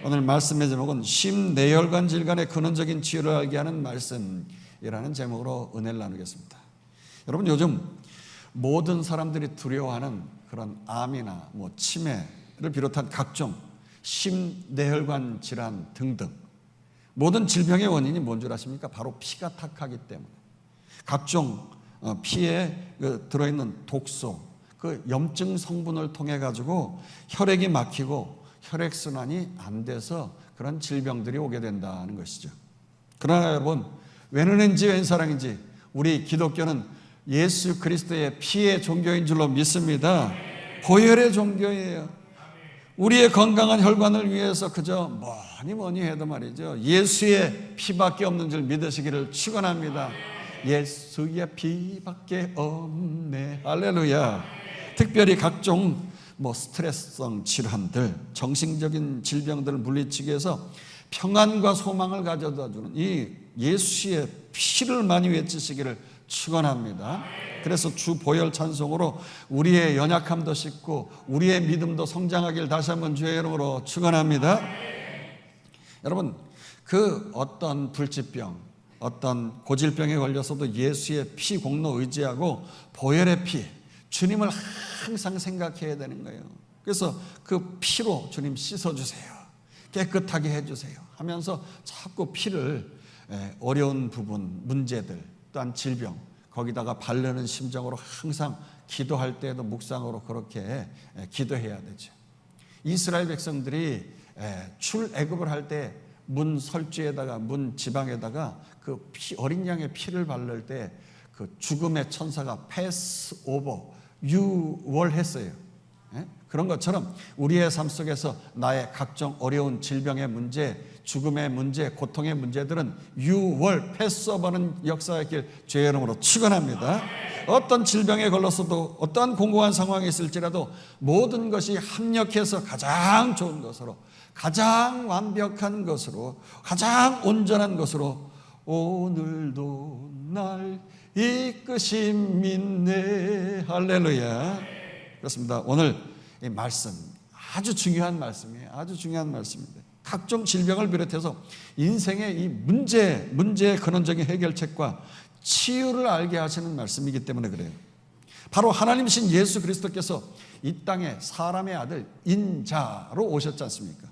오늘 말씀의 제목은 심내혈관 질환의 근원적인 치유를 알게 하는 말씀이라는 제목으로 은혜를 나누겠습니다. 여러분, 요즘 모든 사람들이 두려워하는 그런 암이나 치매를 비롯한 각종 심내혈관 질환 등등 모든 질병의 원인이 뭔 줄 아십니까? 바로 피가 탁하기 때문에 각종 피에 들어있는 독소, 그 염증 성분을 통해 가지고 혈액이 막히고 혈액순환이 안 돼서 그런 질병들이 오게 된다는 것이죠. 그러나 여러분, 웬 은혜인지 웬 사랑인지 우리 기독교는 예수 그리스도의 피의 종교인 줄로 믿습니다. 보혈의 종교예요. 우리의 건강한 혈관을 위해서 그저 뭐니 해도 말이죠, 예수의 피밖에 없는 줄 믿으시기를 축원합니다. 예수의 피밖에 없네. 할렐루야. 특별히 각종 스트레스성 질환들, 정신적인 질병들을 물리치기 위해서 평안과 소망을 가져다주는 이 예수의 피를 많이 외치시기를 축원합니다. 그래서 주 보혈 찬송으로 우리의 연약함도 씻고 우리의 믿음도 성장하길 다시 한번 주의 이름으로 축원합니다. 여러분, 그 어떤 불치병, 어떤 고질병에 걸려서도 예수의 피 공로 의지하고 보혈의 피, 주님을 항상 생각해야 되는 거예요. 그래서 그 피로 주님 씻어주세요, 깨끗하게 해주세요 하면서 자꾸 피를 어려운 부분, 문제들, 또한 질병 거기다가 바르는 심정으로 항상 기도할 때에도 묵상으로 그렇게 기도해야 되죠. 이스라엘 백성들이 출애굽을 할 때 문 설주에다가 문 지방에다가 그 어린 양의 피를 바를 때 그 죽음의 천사가 패스오버, 유월했어요. 그런 것처럼 우리의 삶 속에서 나의 각종 어려운 질병의 문제, 죽음의 문제, 고통의 문제들은 유월, 패스오버는 역사했길 주의 이름으로 축원합니다. 어떤 질병에 걸렸어도 어떠한 공고한 상황이 있을지라도 모든 것이 합력해서 가장 좋은 것으로, 가장 완벽한 것으로, 가장 온전한 것으로 오늘도 날 이끄심이네. 할렐루야. 그렇습니다. 오늘 이 말씀 아주 중요한 말씀이에요. 아주 중요한 말씀입니다. 각종 질병을 비롯해서 인생의 이 문제의 근원적인 해결책과 치유를 알게 하시는 말씀이기 때문에 그래요. 바로 하나님이신 예수 그리스도께서 이 땅에 사람의 아들 인자로 오셨지 않습니까?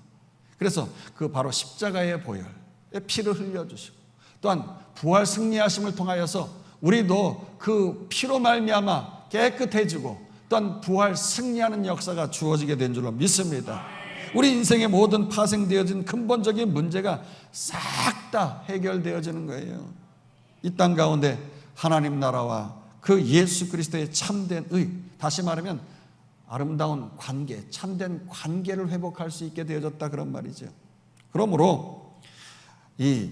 그래서 그 바로 십자가의 보혈의 피를 흘려주시고 또한 부활 승리하심을 통하여서 우리도 그 피로 말미암아 깨끗해지고 또한 부활 승리하는 역사가 주어지게 된 줄로 믿습니다. 우리 인생의 모든 파생되어진 근본적인 문제가 싹 다 해결되어지는 거예요. 이 땅 가운데 하나님 나라와 그 예수 그리스도의 참된 의, 다시 말하면 아름다운 관계, 참된 관계를 회복할 수 있게 되어졌다, 그런 말이죠. 그러므로 이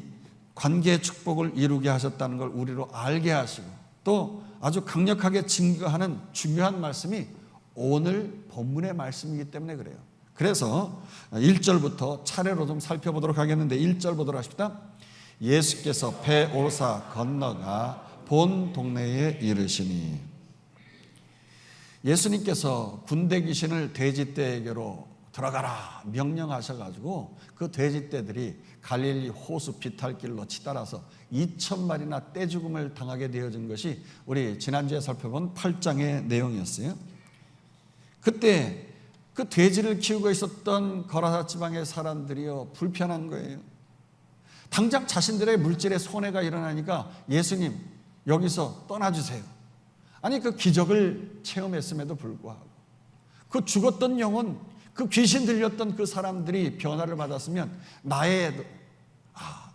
관계의 축복을 이루게 하셨다는 걸 우리로 알게 하시고 또 아주 강력하게 증거하는 중요한 말씀이 오늘 본문의 말씀이기 때문에 그래요. 그래서 1절부터 차례로 좀 살펴보도록 하겠는데 1절 보도록 하십시다. 예수께서 배 오르사 건너가 본 동네에 이르시니, 예수님께서 군대 귀신을 돼지떼에게로 들어가라 명령하셔가지고 그 돼지떼들이 갈릴리 호수 비탈길로 치달아서 2,000마리나 떼죽음을 당하게 되어진 것이 우리 지난주에 살펴본 8장의 내용이었어요. 그때 그 돼지를 키우고 있었던 거라사 지방의 사람들이요, 불편한 거예요. 당장 자신들의 물질에 손해가 일어나니까 예수님 여기서 떠나주세요. 아니, 그 기적을 체험했음에도 불구하고 그 죽었던 영혼, 그 귀신 들렸던 그 사람들이 변화를 받았으면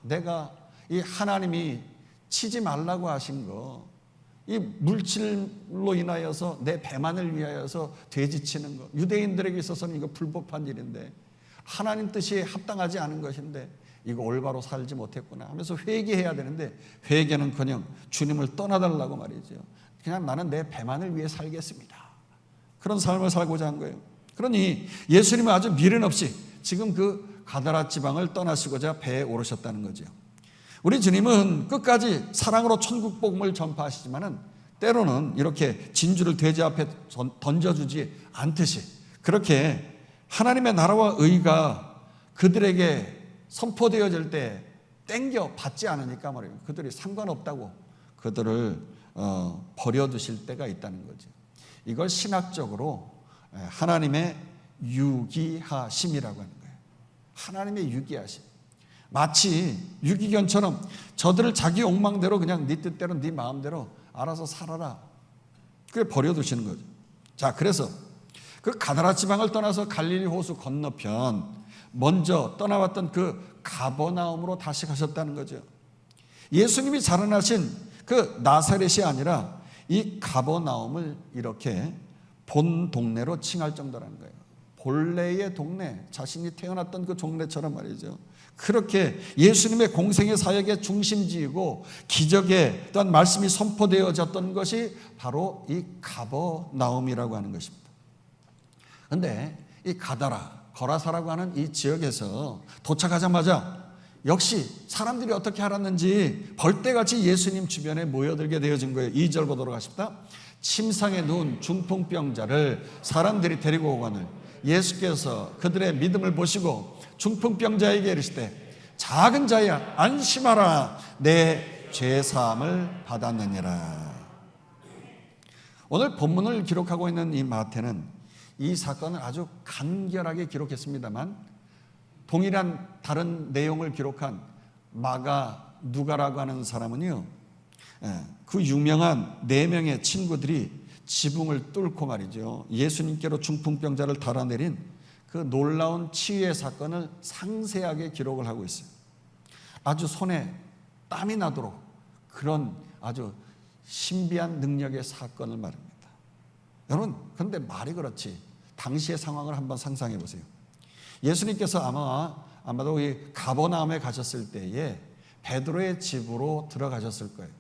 내가 이 하나님이 치지 말라고 하신 거, 이 물질로 인하여서 내 배만을 위하여서 돼지치는 거, 유대인들에게 있어서는 이거 불법한 일인데 하나님 뜻이 합당하지 않은 것인데 이거 올바로 살지 못했구나 하면서 회개해야 되는데 회개는커녕 주님을 떠나달라고 말이죠. 그냥 나는 내 배만을 위해 살겠습니다. 그런 삶을 살고자 한 거예요. 그러니 예수님은 아주 미련 없이 지금 그 가다라 지방을 떠나시고자 배에 오르셨다는 거죠. 우리 주님은 끝까지 사랑으로 천국 복음을 전파하시지만은 때로는 이렇게 진주를 돼지 앞에 던져주지 않듯이 그렇게 하나님의 나라와 의가 그들에게 선포되어질 때 땡겨 받지 않으니까 말이에요. 그들이 상관없다고 그들을 버려두실 때가 있다는 거죠. 이걸 신학적으로 하나님의 유기하심이라고 하는 거예요. 하나님의 유기하심. 마치 유기견처럼 저들을 자기 욕망대로 그냥 네 뜻대로 네 마음대로 알아서 살아라. 그게 버려두시는 거죠. 자, 그래서 그 가다라 지방을 떠나서 갈릴리 호수 건너편 먼저 떠나왔던 그 가버나움으로 다시 가셨다는 거죠. 예수님이 자라나신 그 나사렛이 아니라 이 가버나움을 이렇게 본 동네로 칭할 정도라는 거예요. 본래의 동네, 자신이 태어났던 그 동네처럼 말이죠. 그렇게 예수님의 공생의 사역의 중심지이고 기적의 또한 말씀이 선포되어졌던 것이 바로 이 가버나움이라고 하는 것입니다. 그런데 이 가다라, 거라사라고 하는 이 지역에서 도착하자마자 역시 사람들이 어떻게 알았는지 벌떼같이 예수님 주변에 모여들게 되어진 거예요. 2절 보도록 하십니다. 침상에 누운 중풍병자를 사람들이 데리고 오거늘 예수께서 그들의 믿음을 보시고 중풍병자에게 이르시되 작은 자야 안심하라 내 죄사함을 받았느니라. 오늘 본문을 기록하고 있는 이 마태는 이 사건을 아주 간결하게 기록했습니다만 동일한 다른 내용을 기록한 마가 누가라고 하는 사람은요, 그 유명한 4명의 친구들이 지붕을 뚫고 말이죠, 예수님께로 중풍병자를 달아내린 그 놀라운 치유의 사건을 상세하게 기록을 하고 있어요. 아주 손에 땀이 나도록 그런 아주 신비한 능력의 사건을 말합니다. 여러분, 그런데 말이 그렇지 당시의 상황을 한번 상상해 보세요. 예수님께서 아마도 이 가버나움에 가셨을 때에 베드로의 집으로 들어가셨을 거예요.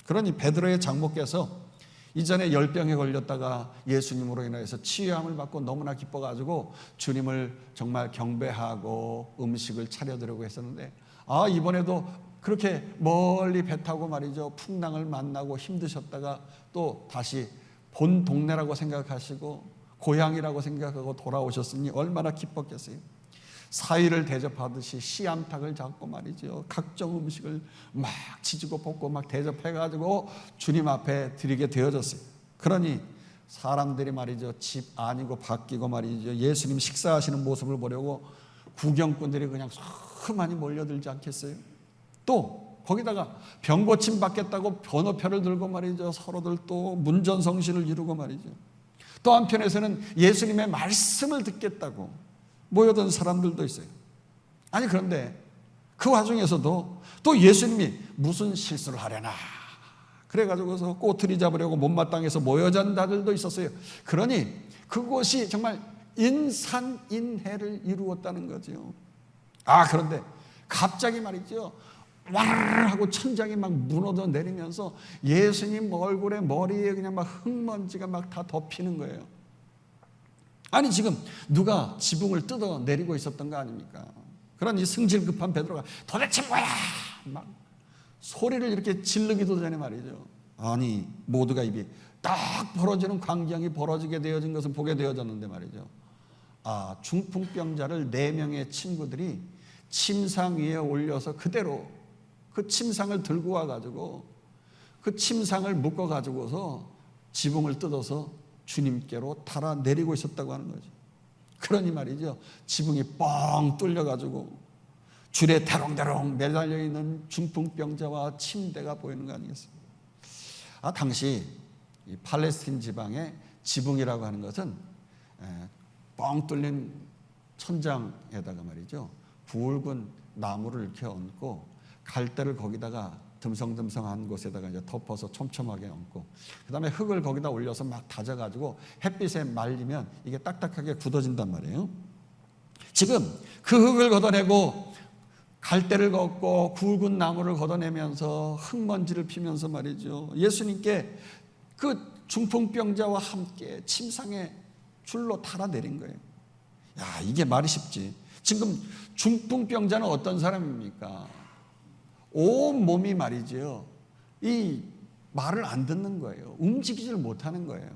그러니 베드로의 장모께서 이전에 열병에 걸렸다가 예수님으로 인해서 치유함을 받고 너무나 기뻐가지고 주님을 정말 경배하고 음식을 차려드리고 했었는데, 이번에도 그렇게 멀리 배 타고 말이죠, 풍랑을 만나고 힘드셨다가 또 다시 본 동네라고 생각하시고 고향이라고 생각하고 돌아오셨으니 얼마나 기뻤겠어요. 사위를 대접하듯이 씨암탉을 잡고 말이죠, 각종 음식을 막 지지고 볶고 막 대접해가지고 주님 앞에 드리게 되어졌어요. 그러니 사람들이 말이죠, 집 아니고 바뀌고 말이죠, 예수님 식사하시는 모습을 보려고 구경꾼들이 그냥 많이 몰려들지 않겠어요? 또 거기다가 병 고침 받겠다고 번호표를 들고 말이죠, 서로들 또 문전성시를 이루고 말이죠, 또 한편에서는 예수님의 말씀을 듣겠다고 모여든 사람들도 있어요. 아니, 그런데 그 와중에서도 또 예수님이 무슨 실수를 하려나 그래가지고서 꼬투리 잡으려고 못마땅해서 모여진 자들도 있었어요. 그러니 그곳이 정말 인산인해를 이루었다는 거죠. 그런데 갑자기 말이죠, 와르르 하고 천장이 막 무너져 내리면서 예수님 얼굴에 머리에 그냥 막 흙먼지가 막 다 덮이는 거예요. 아니, 지금 누가 지붕을 뜯어 내리고 있었던 거 아닙니까? 그러니 승질 급한 베드로가 도대체 뭐야? 막 소리를 이렇게 지르기도 전에 말이죠, 아니 모두가 입이 딱 벌어지는 광경이 벌어지게 되어진 것을 보게 되어졌는데 말이죠, 중풍병자를 4명의 친구들이 침상 위에 올려서 그대로 그 침상을 들고 와가지고 그 침상을 묶어가지고서 지붕을 뜯어서 주님께로 달아 내리고 있었다고 하는 거죠. 그러니 말이죠, 지붕이 뻥 뚫려가지고 줄에 대롱대롱 매달려 있는 중풍병자와 침대가 보이는 거 아니겠습니까? 당시 이 팔레스틴 지방의 지붕이라고 하는 것은 뻥 뚫린 천장에다가 말이죠, 굵은 나무를 이렇게 얹고 갈대를 거기다가 듬성듬성한 곳에다가 이제 덮어서 촘촘하게 얹고 그 다음에 흙을 거기다 올려서 막 다져가지고 햇빛에 말리면 이게 딱딱하게 굳어진단 말이에요. 지금 그 흙을 걷어내고 갈대를 걷고 굵은 나무를 걷어내면서 흙먼지를 피면서 말이죠, 예수님께 그 중풍병자와 함께 침상에 줄로 달아내린 거예요. 이게 말이 쉽지. 지금 중풍병자는 어떤 사람입니까? 온 몸이 말이죠, 이 말을 안 듣는 거예요. 움직이지를 못하는 거예요.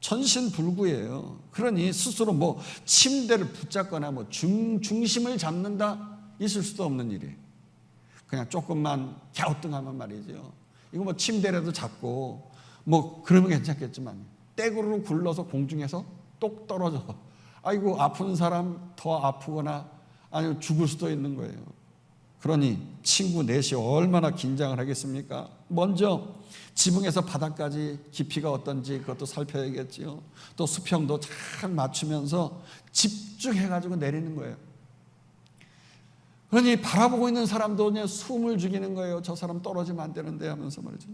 천신불구예요. 그러니 스스로 뭐 침대를 붙잡거나 뭐 중심을 잡는다 있을 수도 없는 일이에요. 그냥 조금만 갸우뚱하면 말이죠. 이거 뭐 침대라도 잡고 뭐 그러면 괜찮겠지만 떼구르르 굴러서 공중에서 똑 떨어져. 아이고 아픈 사람 더 아프거나 아니면 죽을 수도 있는 거예요. 그러니 친구 넷이 얼마나 긴장을 하겠습니까? 먼저 지붕에서 바닥까지 깊이가 어떤지 그것도 살펴야겠지요. 또 수평도 잘 맞추면서 집중해가지고 내리는 거예요. 그러니 바라보고 있는 사람도 그냥 숨을 죽이는 거예요. 저 사람 떨어지면 안 되는데 하면서 말이죠.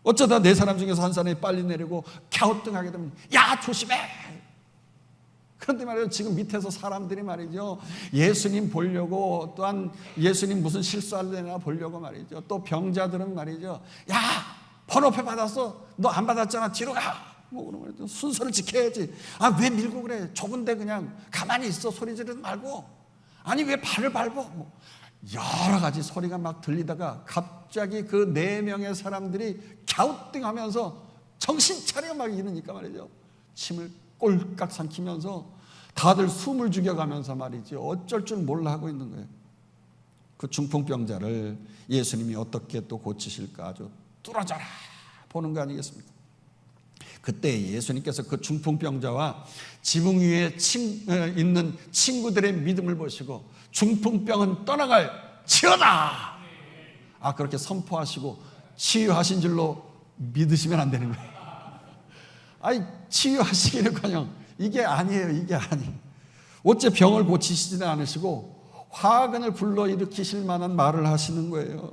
어쩌다 네 사람 중에서 한 사람이 빨리 내리고 갸우뚱하게 되면 야 조심해. 그런데 말이죠, 지금 밑에서 사람들이 말이죠, 예수님 보려고, 또한 예수님 무슨 실수할래나 보려고 말이죠. 또 병자들은 말이죠, 야 번호표 받았어, 너 안 받았잖아, 뒤로 가. 뭐 그런 말이죠. 순서를 지켜야지. 아 왜 밀고 그래? 좁은데 그냥 가만히 있어. 소리 지르지 말고. 아니 왜 발을 밟어? 뭐 여러 가지 소리가 막 들리다가 갑자기 그 4명의 사람들이 갸우뚱하면서 정신 차려 막 이러니까 말이죠, 침을 꼴깍 삼키면서 다들 숨을 죽여가면서 말이죠, 어쩔 줄 몰라 하고 있는 거예요. 그 중풍병자를 예수님이 어떻게 또 고치실까 아주 뚫어져라 보는 거 아니겠습니까? 그때 예수님께서 그 중풍병자와 지붕 위에 있는 친구들의 믿음을 보시고 중풍병은 떠나갈 지어다, 그렇게 선포하시고 치유하신 줄로 믿으시면 안 되는 거예요. 아니 치유하시기는커녕 이게 아니에요. 이게 아니에요. 어째 병을 고치시지는 않으시고 화근을 불러일으키실 만한 말을 하시는 거예요.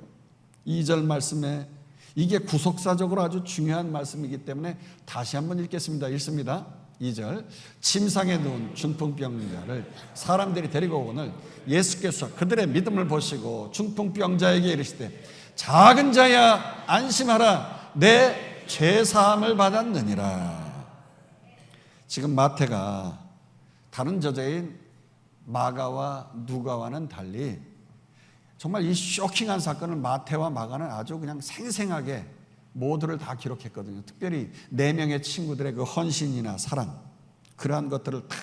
2절 말씀에 이게 구속사적으로 아주 중요한 말씀이기 때문에 다시 한번 읽겠습니다. 읽습니다. 2절 침상에 누운 중풍병자를 사람들이 데리고 오늘 예수께서 그들의 믿음을 보시고 중풍병자에게 이르시되 작은 자야 안심하라 내 죄사함을 받았느니라. 지금 마태가 다른 저자인 마가와 누가와는 달리 정말 이 쇼킹한 사건을 마태와 마가는 아주 그냥 생생하게 모두를 다 기록했거든요. 특별히 4명의 친구들의 그 헌신이나 사랑, 그러한 것들을 다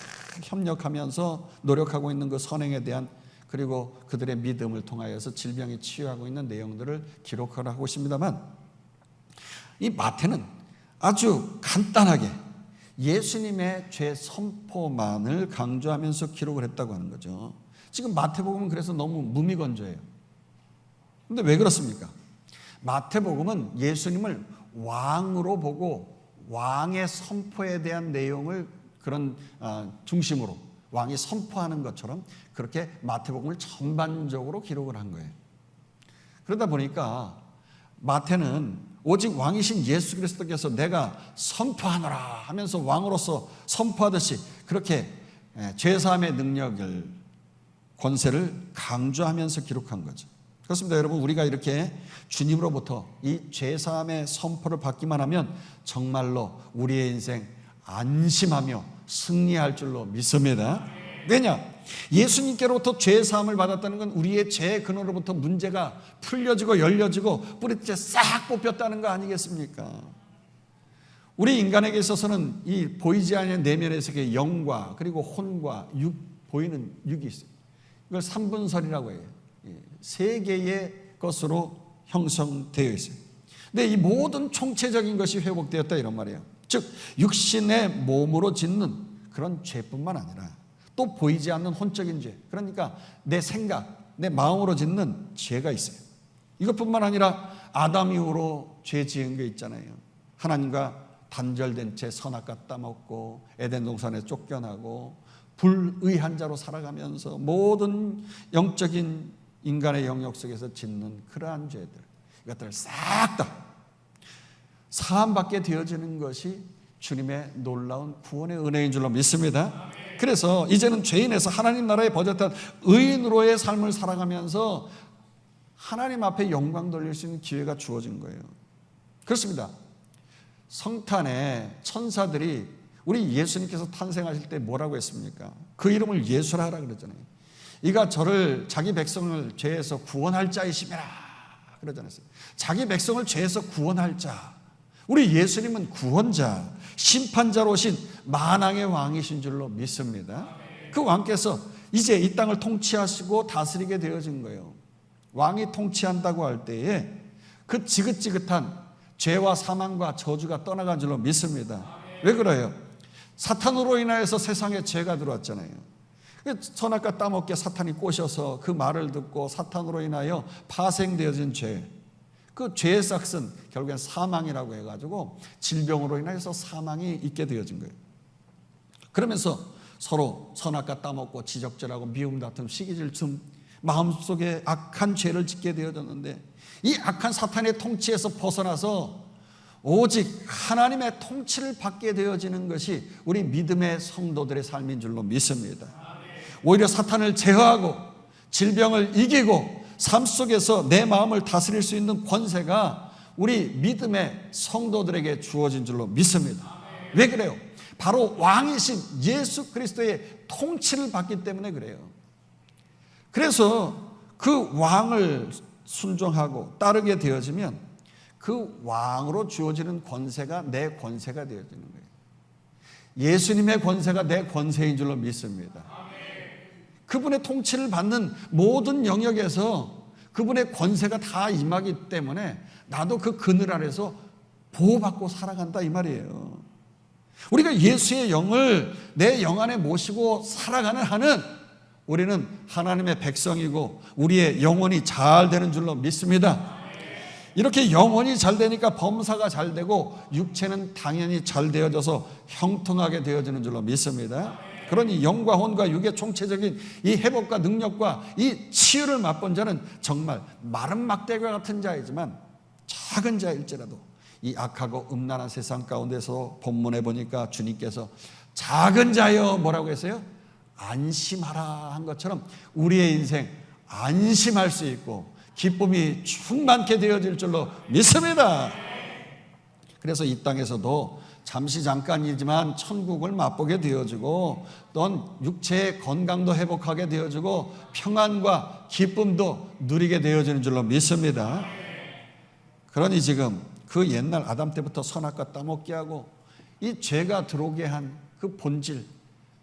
협력하면서 노력하고 있는 그 선행에 대한, 그리고 그들의 믿음을 통하여서 질병이 치유하고 있는 내용들을 기록을 하고 있습니다만, 이 마태는 아주 간단하게 예수님의 죄 선포만을 강조하면서 기록을 했다고 하는 거죠. 지금 마태복음은 그래서 너무 무미건조해요. 그런데 왜 그렇습니까? 마태복음은 예수님을 왕으로 보고 왕의 선포에 대한 내용을 그런 중심으로 왕이 선포하는 것처럼 그렇게 마태복음을 전반적으로 기록을 한 거예요. 그러다 보니까 마태는 오직 왕이신 예수 그리스도께서 내가 선포하노라 하면서 왕으로서 선포하듯이 그렇게 죄사함의 능력을, 권세를 강조하면서 기록한 거죠. 그렇습니다. 여러분, 우리가 이렇게 주님으로부터 이 죄사함의 선포를 받기만 하면 정말로 우리의 인생 안심하며 승리할 줄로 믿습니다. 왜냐? 예수님께로부터 죄사함을 받았다는 건 우리의 죄 근원으로부터 문제가 풀려지고 열려지고 뿌리째 싹 뽑혔다는 거 아니겠습니까? 우리 인간에게 있어서는 이 보이지 않는 내면에서의 영과 그리고 혼과 육, 보이는 육이 있어요. 이걸 삼분설이라고 해요. 3개의 것으로 형성되어 있어요. 근데 이 모든 총체적인 것이 회복되었다 이런 말이에요. 즉 육신의 몸으로 짓는 그런 죄뿐만 아니라 또 보이지 않는 혼적인 죄, 그러니까 내 생각, 내 마음으로 짓는 죄가 있어요. 이것뿐만 아니라 아담 이후로 죄 지은 게 있잖아요. 하나님과 단절된 채 선악과 따먹고 에덴 동산에 쫓겨나고 불의한 자로 살아가면서 모든 영적인 인간의 영역 속에서 짓는 그러한 죄들, 이것들을 싹 다 사함받게 되어지는 것이 주님의 놀라운 구원의 은혜인 줄로 믿습니다. 그래서 이제는 죄인에서 하나님 나라에 버젓한 의인으로의 삶을 살아가면서 하나님 앞에 영광 돌릴 수 있는 기회가 주어진 거예요. 그렇습니다. 성탄에 천사들이 우리 예수님께서 탄생하실 때 뭐라고 했습니까? 그 이름을 예수라 하라 그랬잖아요. 이가 저를 자기 백성을 죄에서 구원할 자이심이라 그러지 않았어요? 자기 백성을 죄에서 구원할 자. 우리 예수님은 구원자, 심판자로 오신 만왕의 왕이신 줄로 믿습니다. 그 왕께서 이제 이 땅을 통치하시고 다스리게 되어진 거예요. 왕이 통치한다고 할 때에 그 지긋지긋한 죄와 사망과 저주가 떠나간 줄로 믿습니다. 왜 그래요? 사탄으로 인하여서 세상에 죄가 들어왔잖아요. 선악과 따먹게 사탄이 꼬셔서 그 말을 듣고 사탄으로 인하여 파생되어진 죄, 그 죄의 싹은 결국엔 사망이라고 해가지고 질병으로 인해서 사망이 있게 되어진 거예요. 그러면서 서로 선악과 따먹고 지적질하고 미움 다툼 시기질투 마음속에 악한 죄를 짓게 되어졌는데, 이 악한 사탄의 통치에서 벗어나서 오직 하나님의 통치를 받게 되어지는 것이 우리 믿음의 성도들의 삶인 줄로 믿습니다. 오히려 사탄을 제어하고 질병을 이기고 삶 속에서 내 마음을 다스릴 수 있는 권세가 우리 믿음의 성도들에게 주어진 줄로 믿습니다. 왜 그래요? 바로 왕이신 예수 그리스도의 통치를 받기 때문에 그래요. 그래서 그 왕을 순종하고 따르게 되어지면 그 왕으로 주어지는 권세가 내 권세가 되어지는 거예요. 예수님의 권세가 내 권세인 줄로 믿습니다. 그분의 통치를 받는 모든 영역에서 그분의 권세가 다 임하기 때문에 나도 그 그늘 아래서 보호받고 살아간다 이 말이에요. 우리가 예수의 영을 내 영 안에 모시고 살아가는 한은 우리는 하나님의 백성이고 우리의 영혼이 잘 되는 줄로 믿습니다. 이렇게 영혼이 잘 되니까 범사가 잘 되고 육체는 당연히 잘 되어져서 형통하게 되어지는 줄로 믿습니다. 그러니 영과 혼과 육의 총체적인 이 회복과 능력과 이 치유를 맛본 자는 정말 마른 막대기와 같은 자이지만 작은 자일지라도 이 악하고 음란한 세상 가운데서 본문에 보니까 주님께서 작은 자여 뭐라고 했어요? 안심하라 한 것처럼 우리의 인생 안심할 수 있고 기쁨이 충만케 되어질 줄로 믿습니다. 그래서 이 땅에서도 잠시 잠깐이지만 천국을 맛보게 되어지고 또 육체의 건강도 회복하게 되어지고 평안과 기쁨도 누리게 되어지는 줄로 믿습니다. 그러니 지금 그 옛날 아담 때부터 선악과 따먹게 하고 이 죄가 들어오게 한 그 본질,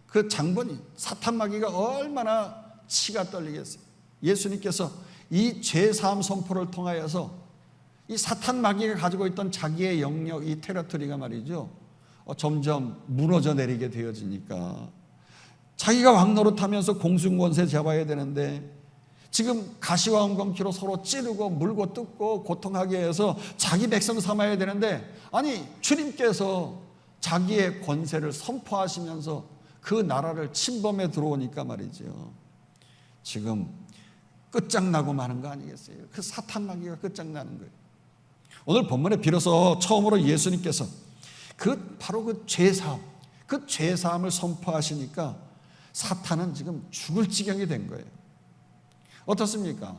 그 장본인 사탄 마귀가 얼마나 치가 떨리겠어요. 예수님께서 이 죄사함 선포를 통하여서 이 사탄 마귀가 가지고 있던 자기의 영역, 이 테러토리가 말이죠, 점점 무너져 내리게 되어지니까 자기가 왕노릇하면서 공중권세 잡아야 되는데 지금 가시와 엉겅퀴로 서로 찌르고 물고 뜯고 고통하게 해서 자기 백성 삼아야 되는데, 아니 주님께서 자기의 권세를 선포하시면서 그 나라를 침범해 들어오니까 말이죠, 지금 끝장나고 마는 거 아니겠어요? 그 사탄 마귀가 끝장나는 거예요. 오늘 본문에 비로소 처음으로 예수님께서 바로 그 죄사함, 그 죄사함을 선포하시니까 사탄은 지금 죽을 지경이 된 거예요. 어떻습니까?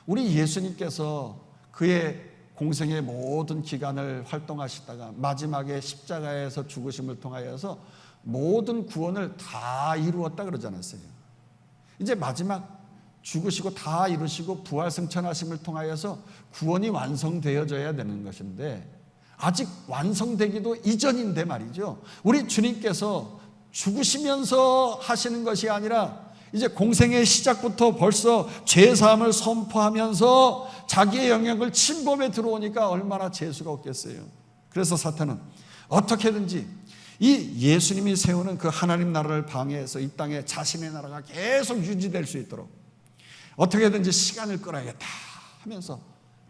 우리 예수님께서 그의 공생의 모든 기간을 활동하시다가 마지막에 십자가에서 죽으심을 통하여서 모든 구원을 다 이루었다 그러지 않았어요? 이제 마지막 죽으시고 다 이루시고 부활승천하심을 통하여서 구원이 완성되어져야 되는 것인데 아직 완성되기도 이전인데 말이죠, 우리 주님께서 죽으시면서 하시는 것이 아니라 이제 공생의 시작부터 벌써 죄사함을 선포하면서 자기의 영역을 침범해 들어오니까 얼마나 재수가 없겠어요. 그래서 사탄은 어떻게든지 이 예수님이 세우는 그 하나님 나라를 방해해서 이 땅에 자신의 나라가 계속 유지될 수 있도록 어떻게든지 시간을 끌어야겠다 하면서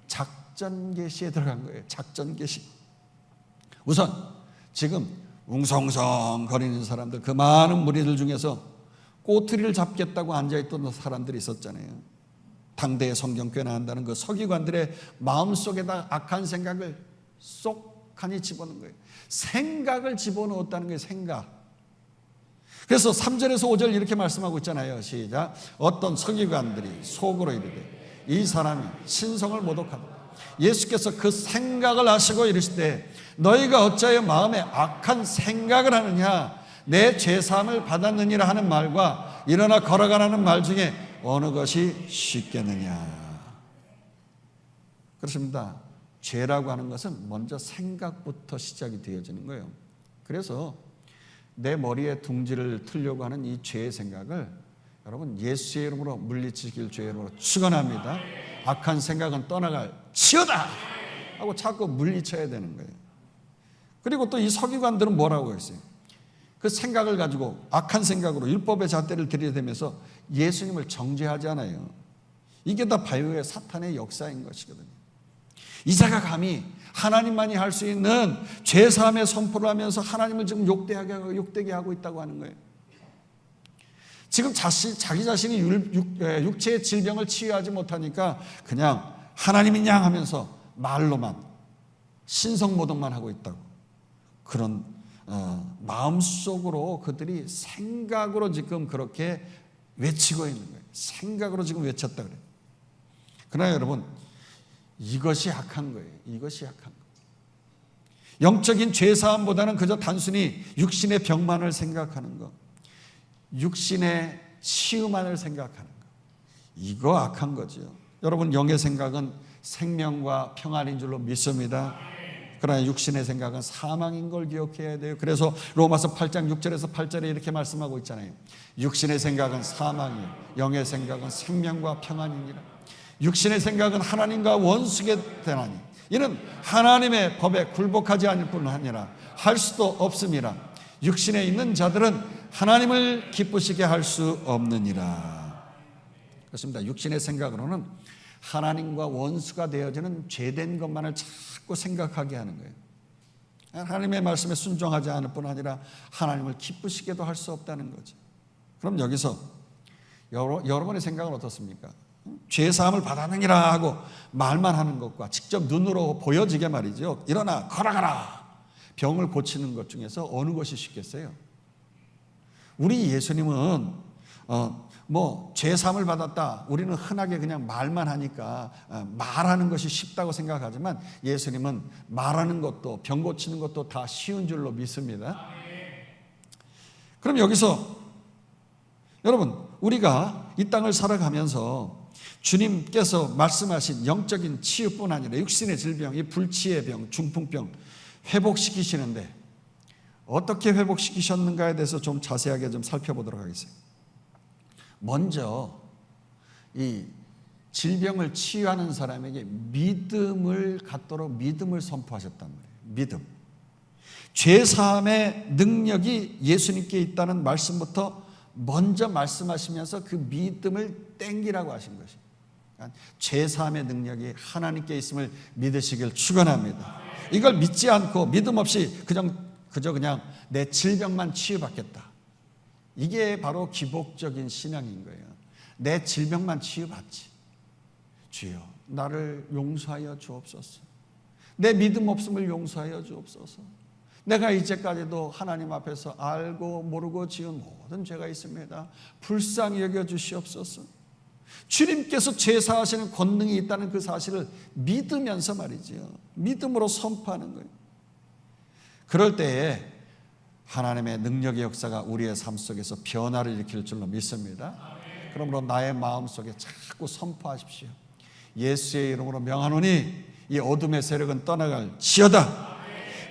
작전 개시에 들어간 거예요. 작전 개시. 우선 지금 웅성웅성 거리는 사람들, 그 많은 무리들 중에서 꼬투리를 잡겠다고 앉아있던 사람들이 있었잖아요. 당대의 성경교회나 한다는 그 서기관들의 마음속에다 악한 생각을 쏙하니 집어넣은 거예요. 생각을 집어넣었다는 거예요. 생각. 그래서 3절에서 5절 이렇게 말씀하고 있잖아요. 시작. 어떤 서기관들이 속으로 이르되 이 사람이 신성을 모독하다. 예수께서 그 생각을 아시고 이르시되 너희가 어찌하여 마음에 악한 생각을 하느냐, 내 죄사함을 받았느니라 하는 말과 일어나 걸어가라는 말 중에 어느 것이 쉽겠느냐. 그렇습니다. 죄라고 하는 것은 먼저 생각부터 시작이 되어지는 거예요. 그래서 내 머리에 둥지를 틀려고 하는 이 죄의 생각을 여러분 예수의 이름으로 물리치길 주의 이름으로 축원합니다. 악한 생각은 떠나갈 치어다 하고 자꾸 물리쳐야 되는 거예요. 그리고 또 이 서기관들은 뭐라고 했어요? 그 생각을 가지고 악한 생각으로 율법의 잣대를 들이대면서 예수님을 정죄하잖아요. 이게 다 바요의 사탄의 역사인 것이거든요. 이자가 감히 하나님만이 할 수 있는 죄사함의 선포를 하면서 하나님을 지금 욕되게 하고 있다고 하는 거예요. 지금 자기 자신이 육체의 질병을 치유하지 못하니까 그냥 하나님인 양 하면서 말로만 신성모독만 하고 있다고, 그런 마음속으로 그들이 생각으로 지금 그렇게 외치고 있는 거예요. 생각으로 지금 외쳤다 그래요. 그러나 여러분, 이것이 악한 거예요. 이것이 악한 거예요. 영적인 죄사함보다는 그저 단순히 육신의 병만을 생각하는 것, 육신의 치유만을 생각하는 것, 이거 악한 거죠. 여러분, 영의 생각은 생명과 평안인 줄로 믿습니다. 그러나 육신의 생각은 사망인 걸 기억해야 돼요. 그래서 로마서 8장 6절에서 8절에 이렇게 말씀하고 있잖아요. 육신의 생각은 사망이요 영의 생각은 생명과 평안이니라. 육신의 생각은 하나님과 원수게 되나니 이는 하나님의 법에 굴복하지 않을 뿐 아니라 할 수도 없음이라. 육신에 있는 자들은 하나님을 기쁘시게 할 수 없느니라. 그렇습니다. 육신의 생각으로는 하나님과 원수가 되어지는 죄된 것만을 자꾸 생각하게 하는 거예요. 하나님의 말씀에 순종하지 않을 뿐 아니라 하나님을 기쁘시게도 할 수 없다는 거죠. 그럼 여기서 여러분의 생각은 어떻습니까? 죄사함을 받았느니라 하고 말만 하는 것과 직접 눈으로 보여지게 말이죠. 일어나 걸어가라, 병을 고치는 것 중에서 어느 것이 쉽겠어요? 우리 예수님은 죄사함을 받았다, 우리는 흔하게 그냥 말만 하니까 말하는 것이 쉽다고 생각하지만 예수님은 말하는 것도 병 고치는 것도 다 쉬운 줄로 믿습니다. 그럼 여기서 여러분, 우리가 이 땅을 살아가면서 주님께서 말씀하신 영적인 치유뿐 아니라 육신의 질병, 이 불치의 병, 중풍병 회복시키시는데 어떻게 회복시키셨는가에 대해서 좀 자세하게 좀 살펴보도록 하겠습니다. 먼저 이 질병을 치유하는 사람에게 믿음을 갖도록 믿음을 선포하셨단 말이에요. 믿음. 죄사함의 능력이 예수님께 있다는 말씀부터 먼저 말씀하시면서 그 믿음을 땡기라고 하신 것입니다. 죄사함의 능력이 하나님께 있음을 믿으시길 축원합니다. 이걸 믿지 않고 믿음 없이 그저 그냥 내 질병만 치유받겠다, 이게 바로 기복적인 신앙인 거예요. 내 질병만 치유받지. 주여 나를 용서하여 주옵소서. 내 믿음 없음을 용서하여 주옵소서. 내가 이제까지도 하나님 앞에서 알고 모르고 지은 모든 죄가 있습니다. 불쌍히 여겨 주시옵소서. 주님께서 죄사하시는 권능이 있다는 그 사실을 믿으면서 말이죠, 믿음으로 선포하는 거예요. 그럴 때에 하나님의 능력의 역사가 우리의 삶 속에서 변화를 일으킬 줄로 믿습니다. 그러므로 나의 마음속에 자꾸 선포하십시오. 예수의 이름으로 명하노니 이 어둠의 세력은 떠나갈 지어다.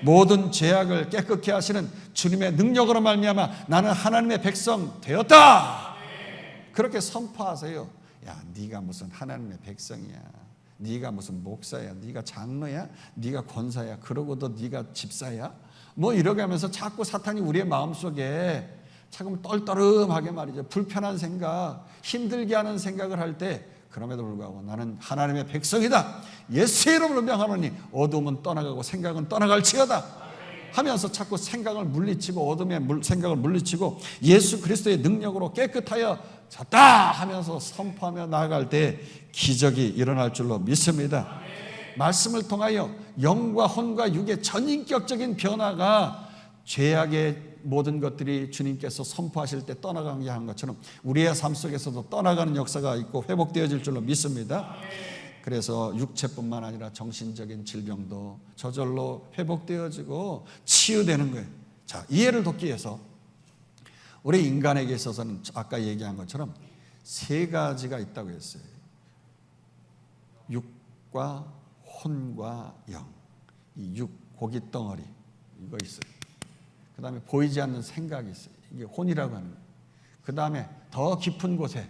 모든 죄악을 깨끗게 하시는 주님의 능력으로 말미암아 나는 하나님의 백성 되었다. 그렇게 선포하세요. 야, 네가 무슨 하나님의 백성이야, 네가 무슨 목사야, 네가 장로야, 네가 권사야, 그러고도 네가 집사야, 이러게 하면서 자꾸 사탄이 우리의 마음속에 자꾸 떨떠름하게 말이죠, 불편한 생각, 힘들게 하는 생각을 할 때, 그럼에도 불구하고 나는 하나님의 백성이다, 예수의 이름으로 명하노니 어둠은 떠나가고 생각은 떠나갈지어다 하면서 자꾸 생각을 물리치고 어둠의 생각을 물리치고 예수 그리스도의 능력으로 깨끗하여 졌다 하면서 선포하며 나아갈 때 기적이 일어날 줄로 믿습니다. 말씀을 통하여 영과 혼과 육의 전인격적인 변화가, 죄악의 모든 것들이 주님께서 선포하실 때 떠나가게 한 것처럼 우리의 삶 속에서도 떠나가는 역사가 있고 회복되어질 줄로 믿습니다. 그래서 육체뿐만 아니라 정신적인 질병도 저절로 회복되어지고 치유되는 거예요. 자, 이해를 돕기 위해서 우리 인간에게 있어서는 아까 얘기한 것처럼 세 가지가 있다고 했어요. 육과 혼과 영, 이 육, 고기 덩어리 이거 있어요. 그 다음에 보이지 않는 생각이 있어요. 이게 혼이라고 하는 거예요. 그 다음에 더 깊은 곳에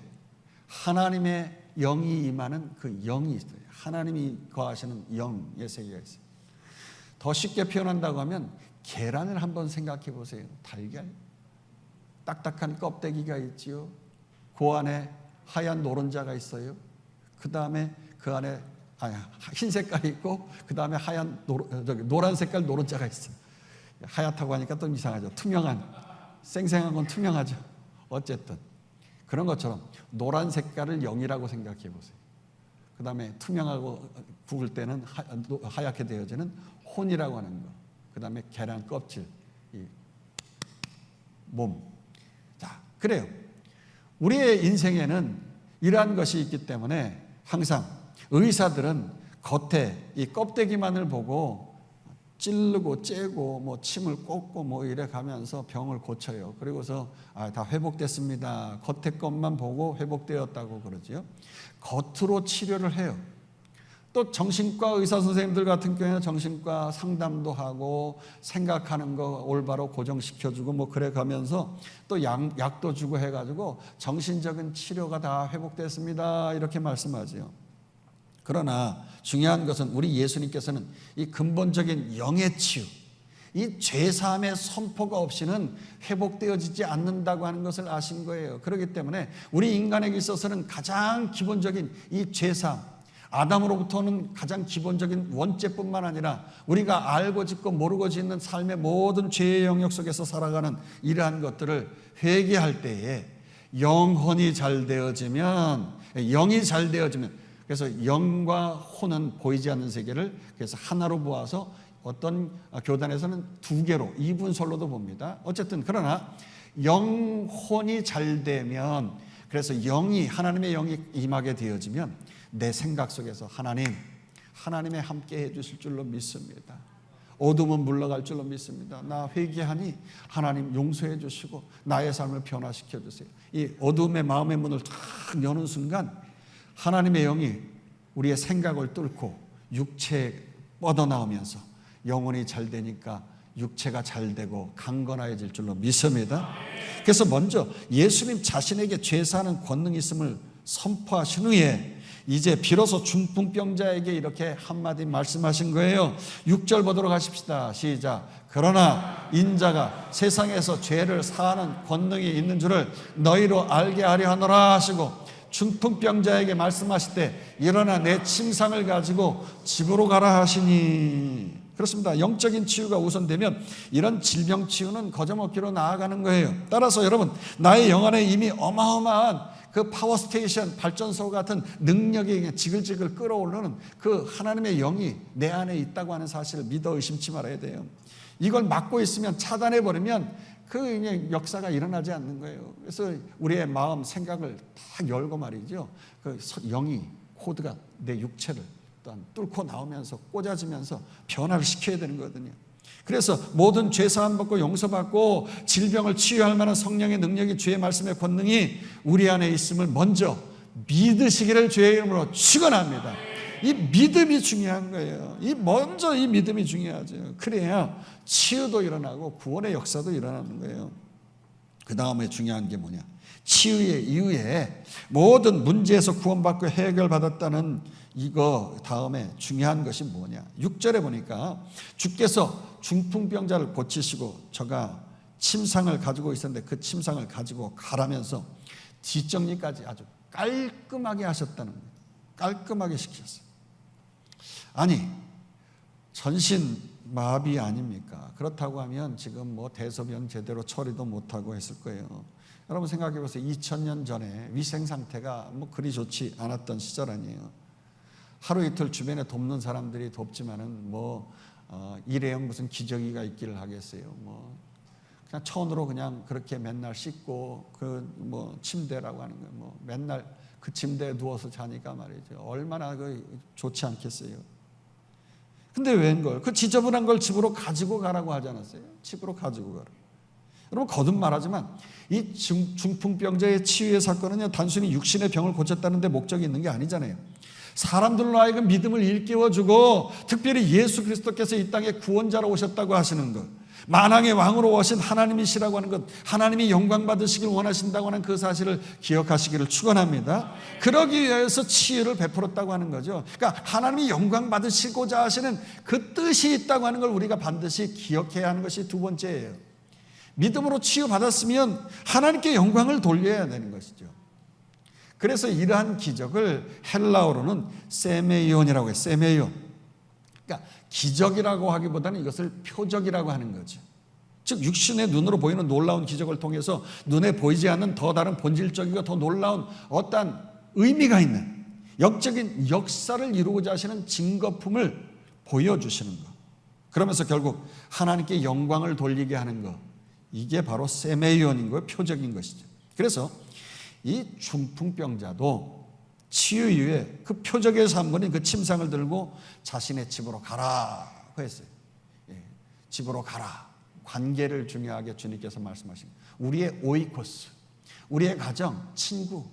하나님의 영이 임하는 그 영이 있어요. 하나님이 거하시는 영의 세계가 있어요. 더 쉽게 표현한다고 하면 계란을 한번 생각해 보세요. 달걀. 딱딱한 껍데기가 있지요. 그 안에 하얀 노른자가 있어요. 그 다음에 그 안에 흰 색깔이 있고 그 다음에 하얀 노란 색깔 노른자가 있어요. 하얗다고 하니까 또 이상하죠. 투명한, 생생한 건 투명하죠. 어쨌든 그런 것처럼 노란 색깔을 영이라고 생각해 보세요. 그 다음에 투명하고 구울 때는 하얗게 되어지는 혼이라고 하는 거. 그 다음에 계란 껍질, 이 몸. 자, 그래요. 우리의 인생에는 이러한 것이 있기 때문에 항상 의사들은 겉에 이 껍데기만을 보고 찌르고 째고 뭐 침을 꽂고 뭐 이래 가면서 병을 고쳐요. 그리고서 다 회복됐습니다. 겉에 것만 보고 회복되었다고 그러지요. 겉으로 치료를 해요. 또 정신과 의사 선생님들 같은 경우에는 정신과 상담도 하고 생각하는 거 올바로 고정시켜주고 뭐 그래 가면서 또 약도 주고 해가지고 정신적인 치료가 다 회복됐습니다. 이렇게 말씀하지요. 그러나 중요한 것은 우리 예수님께서는 이 근본적인 영의 치유, 이 죄사함의 선포가 없이는 회복되어지지 않는다고 하는 것을 아신 거예요. 그렇기 때문에 우리 인간에게 있어서는 가장 기본적인 이 죄사함, 아담으로부터는 가장 기본적인 원죄뿐만 아니라 우리가 알고 짓고 모르고 짓는 삶의 모든 죄의 영역 속에서 살아가는 이러한 것들을 회개할 때에 영혼이 잘 되어지면, 영이 잘 되어지면, 그래서 영과 혼은 보이지 않는 세계를 그래서 하나로 보아서 어떤 교단에서는 두 개로 이분설로도 봅니다. 어쨌든 그러나 영혼이 잘 되면, 그래서 하나님의 영이 임하게 되어지면 내 생각 속에서 하나님의 함께 해주실 줄로 믿습니다. 어둠은 물러갈 줄로 믿습니다. 나 회개하니 하나님 용서해 주시고 나의 삶을 변화시켜 주세요. 이 어둠의 마음의 문을 탁 여는 순간 하나님의 영이 우리의 생각을 뚫고 육체에 뻗어나오면서 영혼이 잘 되니까 육체가 잘 되고 강건해질 줄로 믿습니다. 그래서 먼저 예수님 자신에게 죄사하는 권능이 있음을 선포하신 후에 이제 비로소 중풍병자에게 이렇게 한마디 말씀하신 거예요. 6절 보도록 하십시다. 시작. 그러나 인자가 세상에서 죄를 사하는 권능이 있는 줄을 너희로 알게 하려 하노라 하시고 중풍병자에게 말씀하실 때 일어나 내 침상을 가지고 집으로 가라 하시니. 그렇습니다. 영적인 치유가 우선되면 이런 질병 치유는 거저먹기로 나아가는 거예요. 따라서 여러분, 나의 영 안에 이미 어마어마한 그 파워스테이션, 발전소 같은 능력이 지글지글 끌어오르는 그 하나님의 영이 내 안에 있다고 하는 사실을 믿어 의심치 말아야 돼요. 이걸 막고 있으면, 차단해버리면 그 역사가 일어나지 않는 거예요. 그래서 우리의 마음, 생각을 다 열고 말이죠. 그 영이, 코드가 내 육체를 또한 뚫고 나오면서 꽂아지면서 변화를 시켜야 되는 거거든요. 그래서 모든 죄사함 받고 용서받고 질병을 치유할 만한 성령의 능력이, 주의 말씀의 권능이 우리 안에 있음을 먼저 믿으시기를 주의 이름으로 축원합니다. 이 믿음이 중요한 거예요. 먼저 이 믿음이 중요하죠. 그래야 치유도 일어나고 구원의 역사도 일어나는 거예요. 그 다음에 중요한 게 뭐냐? 치유의 이후에 모든 문제에서 구원받고 해결받았다는 이거 다음에 중요한 것이 뭐냐? 6절에 보니까 주께서 중풍병자를 고치시고 저가 침상을 가지고 있었는데 그 침상을 가지고 가라면서 뒷정리까지 아주 깔끔하게 하셨다는 거예요. 깔끔하게 시켰어요. 아니, 전신마비 아닙니까? 그렇다고 하면 지금 뭐 대소변 제대로 처리도 못하고 했을 거예요. 여러분 생각해 보세요. 2000년 전에 위생 상태가 뭐 그리 좋지 않았던 시절 아니에요. 하루 이틀 주변에 돕는 사람들이 돕지만은 뭐 일회용 무슨 기저귀가 있기를 하겠어요. 뭐 그냥 천으로 그냥 그렇게 맨날 씻고 그 뭐 침대라고 하는 거예요. 뭐 맨날 그 침대에 누워서 자니까 말이죠. 얼마나 그 좋지 않겠어요. 근데 웬걸? 그 지저분한 걸 집으로 가지고 가라고 하지 않았어요? 집으로 가지고 가라. 여러분 거듭 말하지만 이 중풍병자의 치유의 사건은요 단순히 육신의 병을 고쳤다는 데 목적이 있는 게 아니잖아요. 사람들로 하여금 믿음을 일깨워주고 특별히 예수 그리스도께서 이 땅에 구원자로 오셨다고 하시는 것, 만왕의 왕으로 오신 하나님이시라고 하는 것, 하나님이 영광 받으시길 원하신다고 하는 그 사실을 기억하시기를 축원합니다. 그러기 위해서 치유를 베풀었다고 하는 거죠. 그러니까 하나님이 영광 받으시고자 하시는 그 뜻이 있다고 하는 걸 우리가 반드시 기억해야 하는 것이 두 번째예요. 믿음으로 치유받았으면 하나님께 영광을 돌려야 되는 것이죠. 그래서 이러한 기적을 헬라어로는 세메이온이라고 해요. 세메이온. 그러니까 기적이라고 하기보다는 이것을 표적이라고 하는 거죠. 즉 육신의 눈으로 보이는 놀라운 기적을 통해서 눈에 보이지 않는 더 다른 본질적이고 더 놀라운 어떠한 의미가 있는 영적인 역사를 이루고자 하시는 증거품을 보여주시는 것. 그러면서 결국 하나님께 영광을 돌리게 하는 것. 이게 바로 세메이온인 거예요. 표적인 것이죠. 그래서 이 중풍병자도 치유 이후에 그 표적에서 한 번인 그 침상을 들고 자신의 집으로 가라고 했어요. 집으로 가라. 관계를 중요하게 주님께서 말씀하십니다. 우리의 오이코스, 우리의 가정, 친구,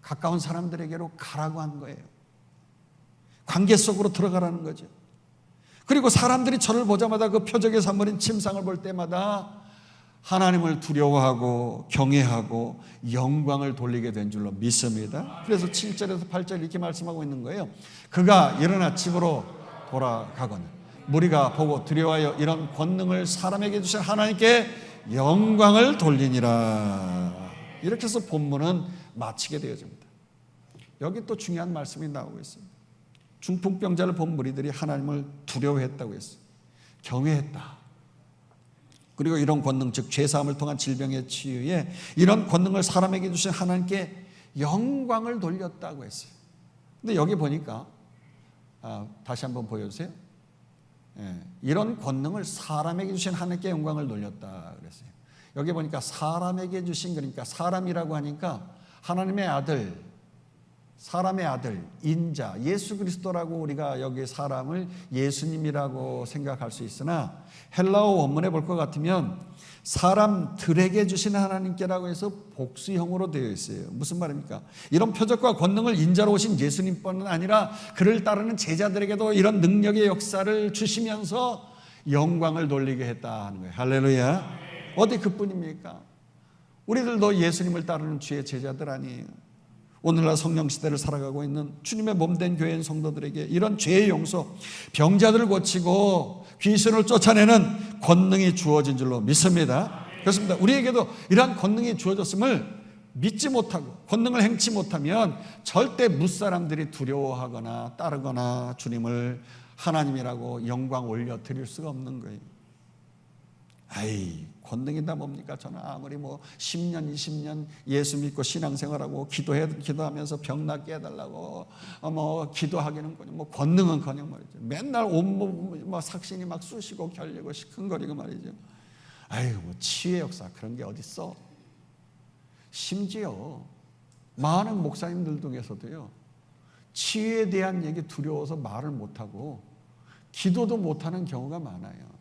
가까운 사람들에게로 가라고 한 거예요. 관계 속으로 들어가라는 거죠. 그리고 사람들이 저를 보자마자 그 표적에서 한 번인 침상을 볼 때마다 하나님을 두려워하고 경외하고 영광을 돌리게 된 줄로 믿습니다. 그래서 7절에서 8절 이렇게 말씀하고 있는 거예요. 그가 일어나 집으로 돌아가거늘 무리가 보고 두려워하여 이런 권능을 사람에게 주신 하나님께 영광을 돌리니라. 이렇게 해서 본문은 마치게 되어집니다. 여기 또 중요한 말씀이 나오고 있습니다. 중풍병자를 본 무리들이 하나님을 두려워했다고 했어요. 경외했다. 그리고 이런 권능, 즉 죄사함을 통한 질병의 치유에 이런 권능을 사람에게 주신 하나님께 영광을 돌렸다고 했어요. 근데 여기 보니까 다시 한번 보여주세요. 이런 권능을 사람에게 주신 하나님께 영광을 돌렸다 그랬어요. 여기 보니까 사람에게 주신, 그러니까 사람이라고 하니까 하나님의 아들, 사람의 아들, 인자, 예수 그리스도라고 우리가 여기 사람을 예수님이라고 생각할 수 있으나 헬라어 원문에 볼 것 같으면 사람들에게 주신 하나님께라고 해서 복수형으로 되어 있어요. 무슨 말입니까? 이런 표적과 권능을 인자로 오신 예수님뿐만 아니라 그를 따르는 제자들에게도 이런 능력의 역사를 주시면서 영광을 돌리게 했다 하는 거예요. 할렐루야. 어디 그뿐입니까? 우리들도 예수님을 따르는 주의 제자들 아니에요. 오늘날 성령 시대를 살아가고 있는 주님의 몸된 교회인 성도들에게 이런 죄의 용서, 병자들을 고치고 귀신을 쫓아내는 권능이 주어진 줄로 믿습니다. 그렇습니다. 우리에게도 이러한 권능이 주어졌음을 믿지 못하고 권능을 행치 못하면 절대 무사람들이 두려워하거나 따르거나 주님을 하나님이라고 영광 올려 드릴 수가 없는 거예요. 아이, 권능이다 뭡니까? 저는 아무리 10년, 20년 예수 믿고 신앙생활하고 기도하면서 병 낫게 해달라고 기도하기는 권능은커녕 말이죠. 맨날 온몸 삭신이 막 쑤시고 결리고 시큰거리고 말이죠. 아유, 치유의 역사 그런 게 어딨어? 심지어 많은 목사님들 중에서도요, 치유에 대한 얘기 두려워서 말을 못하고 기도도 못하는 경우가 많아요.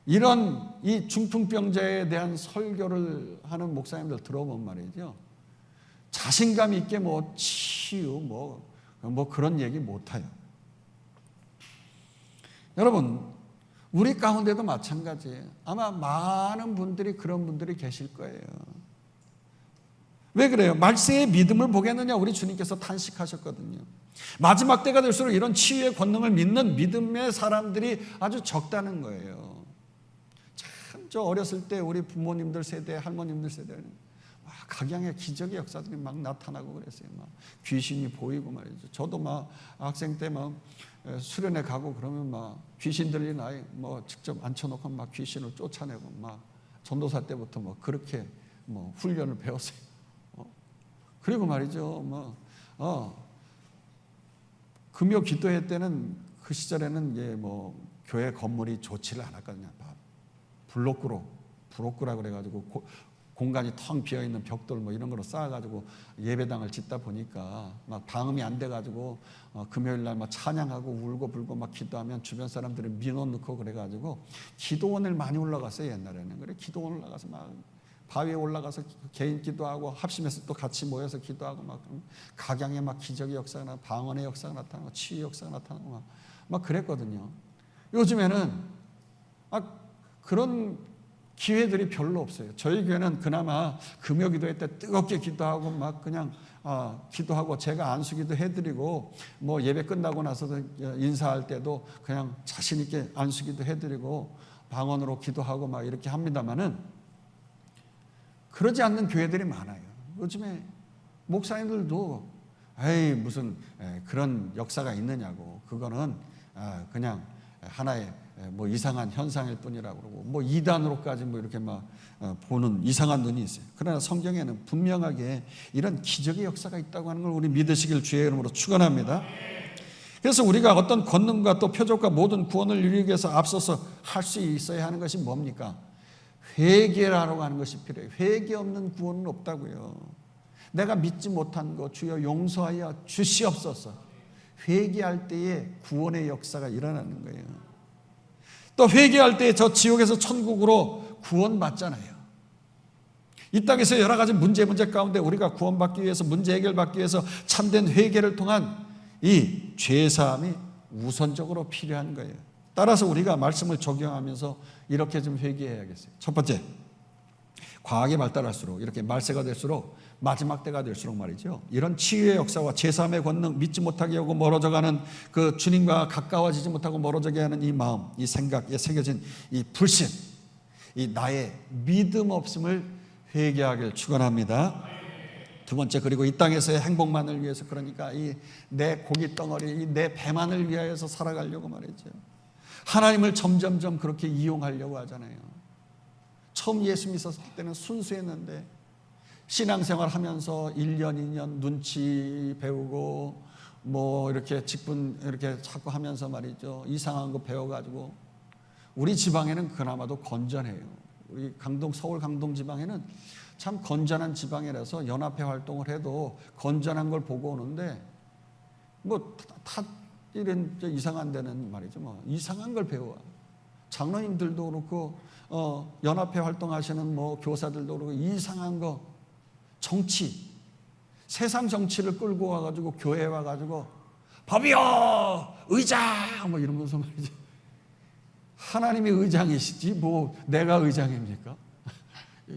이런 이 중풍병자에 대한 설교를 하는 목사님들 들어보면 말이죠, 자신감 있게 치유 그런 얘기 못해요. 여러분, 우리 가운데도 마찬가지예요. 아마 많은 분들이 그런 분들이 계실 거예요. 왜 그래요? 말세의 믿음을 보겠느냐 우리 주님께서 탄식하셨거든요. 마지막 때가 될수록 이런 치유의 권능을 믿는 믿음의 사람들이 아주 적다는 거예요. 저 어렸을 때 우리 부모님들 세대, 할머님들 세대는 각양의 기적의 역사들이 막 나타나고 그랬어요. 막 귀신이 보이고 말이죠. 저도 학생 때 수련회 가고 그러면 귀신 들린 아이 직접 앉혀놓고 귀신을 쫓아내고 전도사 때부터 그렇게 훈련을 배웠어요. 그리고 말이죠. 금요 기도회 때는 그 시절에는 교회 건물이 좋지를 않았거든요. 블록구라 그래가지고 공간이 텅 비어있는 벽돌 이런 거로 쌓아가지고 예배당을 짓다 보니까 방음이 안 돼가지고 금요일날 찬양하고 울고 불고 기도하면 주변 사람들이 민원 넣고 그래가지고 기도원을 많이 올라갔어요. 옛날에는. 그래 기도원 올라가서 바위에 올라가서 개인 기도하고 합심해서 또 같이 모여서 기도하고 막 각양에 막 기적의 역사가 나타나고 방언의 역사가 나타나고 치유 역사가 나타나고 막 그랬거든요. 요즘에는 그런 기회들이 별로 없어요. 저희 교회는 그나마 금요 기도회 때 뜨겁게 기도하고 막 그냥 기도하고 제가 안수기도 해드리고 뭐 예배 끝나고 나서도 인사할 때도 그냥 자신 있게 안수기도 해드리고 방언으로 기도하고 막 이렇게 합니다만은 그러지 않는 교회들이 많아요. 요즘에 목사님들도 에이 무슨 그런 역사가 있느냐고, 그거는 그냥 하나의 뭐 이상한 현상일 뿐이라고 그러고 뭐 이단으로까지 뭐 이렇게 막 보는 이상한 눈이 있어요. 그러나 성경에는 분명하게 이런 기적의 역사가 있다고 하는 걸 우리 믿으시길 주의 이름으로 축원합니다. 그래서 우리가 어떤 권능과 또 표적과 모든 구원을 이루기 위해서 앞서서 할 수 있어야 하는 것이 뭡니까? 회개라고 하는 것이 필요해요. 회개 없는 구원은 없다고요. 내가 믿지 못한 것 주여 용서하여 주시옵소서. 회개할 때에 구원의 역사가 일어나는 거예요. 또 회개할 때 저 지옥에서 천국으로 구원받잖아요. 이 땅에서 여러 가지 문제 가운데 우리가 구원받기 위해서, 문제 해결받기 위해서 참된 회개를 통한 이 죄사함이 우선적으로 필요한 거예요. 따라서 우리가 말씀을 적용하면서 이렇게 좀 회개해야겠어요. 첫 번째, 과학이 발달할수록, 이렇게 말세가 될수록, 마지막 때가 될수록 말이죠, 이런 치유의 역사와 제사함의 권능, 믿지 못하게 하고 멀어져가는 그 주님과 가까워지지 못하고 멀어지게 하는 이 마음, 이 생각에 새겨진 이 불신, 이 나의 믿음 없음을 회개하길 축원합니다. 두 번째, 그리고 이 땅에서의 행복만을 위해서, 그러니까 이 내 고기 덩어리, 내 배만을 위하여서 살아가려고 말이죠, 하나님을 점점점 그렇게 이용하려고 하잖아요. 처음 예수 믿었을 때는 순수했는데 신앙생활 하면서 1년, 2년 눈치 배우고 뭐 이렇게 직분 이렇게 자꾸 하면서 말이죠, 이상한 거 배워가지고 우리 지방에는 그나마도 건전해요. 우리 서울 강동 지방에는 참 건전한 지방이라서 연합회 활동을 해도 건전한 걸 보고 오는데 뭐 다 이런 이상한 데는 말이죠, 뭐 이상한 걸 배워. 장로님들도 그렇고 연합회 활동하시는 뭐 교사들도 그렇고 이상한 거, 정치, 세상 정치를 끌고 와가지고 교회에 와가지고 법이요 의장 뭐 이러면서 말이죠. 하나님이 의장이시지 뭐 내가 의장입니까?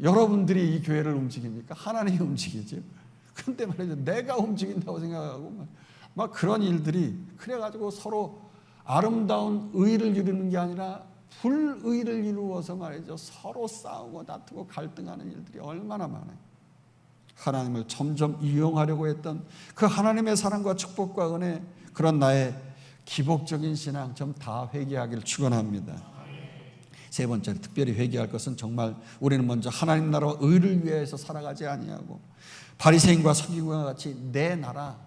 여러분들이 이 교회를 움직입니까? 하나님이 움직이죠. 근데 말이죠, 내가 움직인다고 생각하고 막 그런 일들이, 그래가지고 서로 아름다운 의를 이루는 게 아니라 불의를 이루어서 말이죠, 서로 싸우고 다투고 갈등하는 일들이 얼마나 많아요. 하나님을 점점 이용하려고 했던 그 하나님의 사랑과 축복과 은혜, 그런 나의 기복적인 신앙 좀 다 회개하기를 축원합니다. 세 번째로 특별히 회개할 것은, 정말 우리는 먼저 하나님 나라와 의를 위해서 살아가지 아니하고 바리새인과 서기관과 같이 내 나라,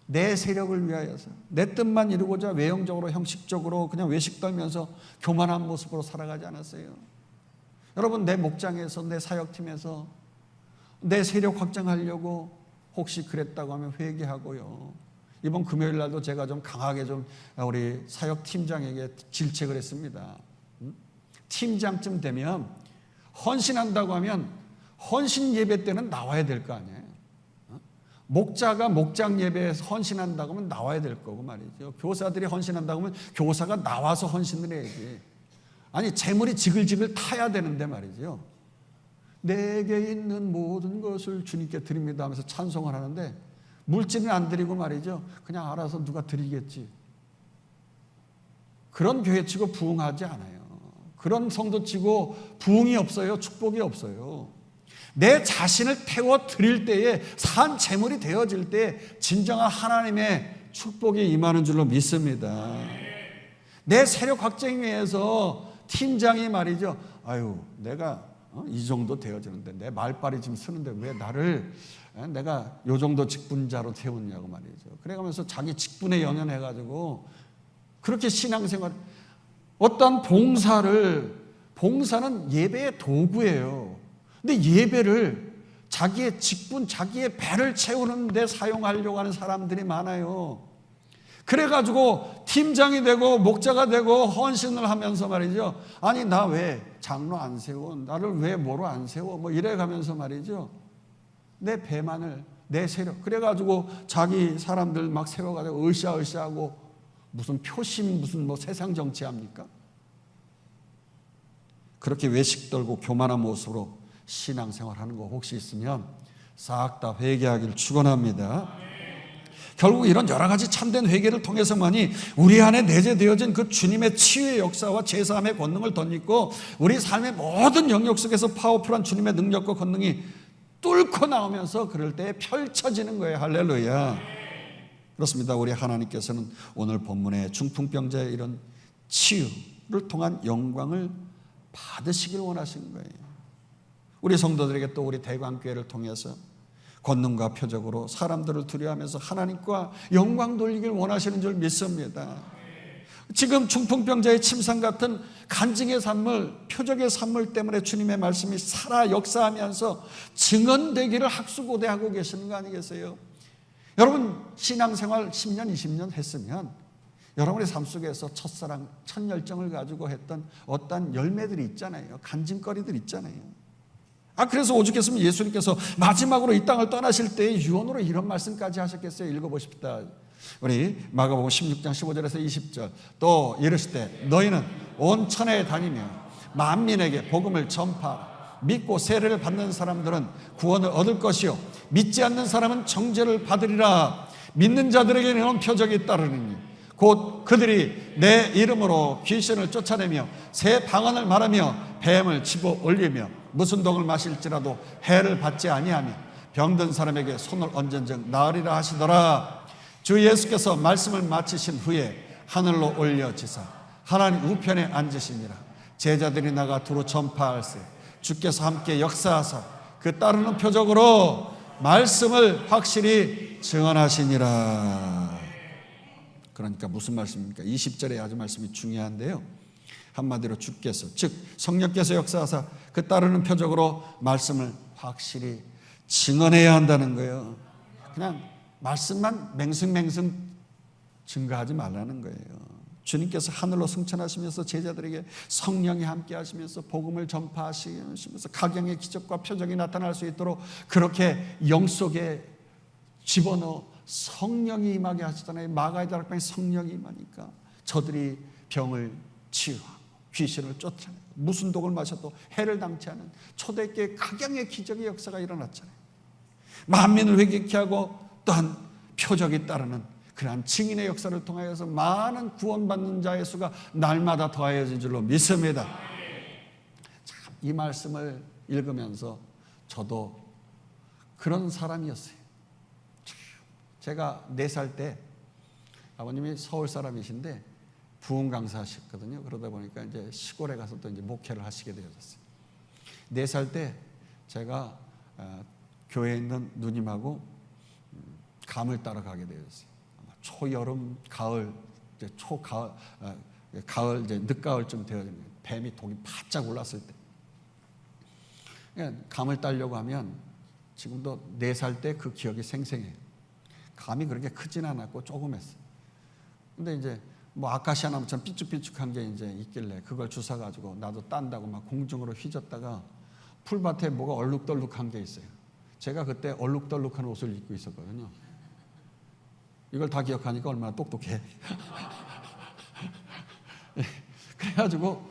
내 세력을 위하여서 내 뜻만 이루고자 외형적으로 형식적으로 그냥 외식 떨면서 교만한 모습으로 살아가지 않았어요. 여러분, 내 목장에서, 내 사역팀에서 내 세력 확장하려고 혹시 그랬다고 하면 회개하고요. 이번 금요일 날도 제가 좀 강하게 좀 우리 사역팀장에게 질책을 했습니다. 팀장쯤 되면 헌신한다고 하면 헌신 예배 때는 나와야 될 거 아니에요. 목자가 목장 예배에서 헌신한다고 하면 나와야 될 거고 말이죠. 교사들이 헌신한다고 하면 교사가 나와서 헌신을 해야지. 아니, 재물이 지글지글 타야 되는데 말이죠. 내게 있는 모든 것을 주님께 드립니다 하면서 찬송을 하는데 물질은 안 드리고 말이죠, 그냥 알아서 누가 드리겠지. 그런 교회치고 부흥하지 않아요. 그런 성도치고 부흥이 없어요. 축복이 없어요. 내 자신을 태워 드릴 때에, 산 재물이 되어질 때 진정한 하나님의 축복이 임하는 줄로 믿습니다. 내 세력 확장에 위해서 팀장이 말이죠, 아유 내가 이 정도 되어지는데 내 말빨이 지금 쓰는데 왜 나를 내가 요 정도 직분자로 태웠냐고 말이죠. 그래가면서 자기 직분에 연연해가지고 그렇게 신앙생활, 어떤 봉사는 예배의 도구예요. 근데 예배를 자기의 직분, 자기의 배를 채우는 데 사용하려고 하는 사람들이 많아요. 그래가지고 팀장이 되고 목자가 되고 헌신을 하면서 말이죠. 아니 나 왜 장로 안 세워? 나를 왜 뭐로 안 세워? 뭐 이래가면서 말이죠. 내 배만을 내 세력 그래가지고 자기 사람들 막 세워가지고 으쌰으쌰하고 무슨 표심 무슨 뭐 세상 정치합니까? 그렇게 외식 떨고 교만한 모습으로 신앙생활하는 거 혹시 있으면 싹 다 회개하기를 축원합니다. 결국 이런 여러 가지 참된 회개를 통해서만이 우리 안에 내재되어진 그 주님의 치유의 역사와 제사함의 권능을 덧입고 우리 삶의 모든 영역 속에서 파워풀한 주님의 능력과 권능이 뚫고 나오면서 그럴 때 펼쳐지는 거예요. 할렐루야. 그렇습니다. 우리 하나님께서는 오늘 본문의 중풍병자의 이런 치유를 통한 영광을 받으시길 원하시는 거예요. 우리 성도들에게 또 우리 대광교회를 통해서 권능과 표적으로 사람들을 두려워하면서 하나님과 영광 돌리길 원하시는 줄 믿습니다. 지금 중풍병자의 침상 같은 간증의 산물, 표적의 산물 때문에 주님의 말씀이 살아 역사하면서 증언되기를 학수고대하고 계시는 거 아니겠어요? 여러분 신앙생활 10년, 20년 했으면 여러분의 삶 속에서 첫사랑, 첫 열정을 가지고 했던 어떤 열매들이 있잖아요. 간증거리들 있잖아요. 그래서 오죽했으면 예수님께서 마지막으로 이 땅을 떠나실 때 유언으로 이런 말씀까지 하셨겠어요? 읽어보십시다. 우리 마가복음 16장 15절에서 20절. 또 이르시되 너희는 온 천하에 다니며 만민에게 복음을 전파하라. 믿고 세례를 받는 사람들은 구원을 얻을 것이요 믿지 않는 사람은 정죄를 받으리라. 믿는 자들에게는 이런 표적이 따르느니 곧 그들이 내 이름으로 귀신을 쫓아내며 새 방언을 말하며 뱀을 집어 올리며 무슨 독을 마실지라도 해를 받지 아니하며 병든 사람에게 손을 얹은즉 나으리라 하시더라. 주 예수께서 말씀을 마치신 후에 하늘로 올려지사 하나님 우편에 앉으시니라. 제자들이 나가 두루 전파할세 주께서 함께 역사하사 그 따르는 표적으로 말씀을 확실히 증언하시니라. 그러니까 무슨 말씀입니까? 20절에 아주 말씀이 중요한데요. 한마디로 주께서 즉 성령께서 역사하사 그 따르는 표적으로 말씀을 확실히 증언해야 한다는 거예요. 그냥 말씀만 맹승맹승 증거하지 말라는 거예요. 주님께서 하늘로 승천하시면서 제자들에게 성령이 함께 하시면서 복음을 전파하시면서 각양의 기적과 표적이 나타날 수 있도록 그렇게 영 속에 집어넣어 성령이 임하게 하시잖아요. 마가의 다락방에 성령이 임하니까 저들이 병을 치유하고 귀신을 쫓아내고 무슨 독을 마셔도 해를 당치 않은 초대교회 각양의 기적의 역사가 일어났잖아요. 만민을 회개케 하고 또한 표적이 따르는 그러한 증인의 역사를 통하여서 많은 구원받는 자의 수가 날마다 더하여진 줄로 믿습니다. 참, 이 말씀을 읽으면서 저도 그런 사람이었어요. 제가 4살 때 아버님이 서울 사람이신데 부흥 강사하셨거든요. 그러다 보니까 이제 시골에 가서 또 이제 목회를 하시게 되어졌어요. 4살 때 제가 교회에 있는 누님하고 감을 따라 가게 되었어요. 초여름, 가을, 이제 초가을, 가을 이제 늦가을쯤 되어지는 뱀이 독이 바짝 올랐을 때 감을 따려고 하면 지금도 4살 때 그 기억이 생생해요. 감이 그렇게 크진 않았고 조금 했어요. 근데 이제 뭐 아카시아 나무처럼 삐쭉삐쭉한 게 이제 있길래 그걸 주워가지고 나도 딴다고 막 공중으로 휘젓다가 풀밭에 뭐가 얼룩덜룩한 게 있어요. 제가 그때 얼룩덜룩한 옷을 입고 있었거든요. 이걸 다 기억하니까 얼마나 똑똑해. 그래가지고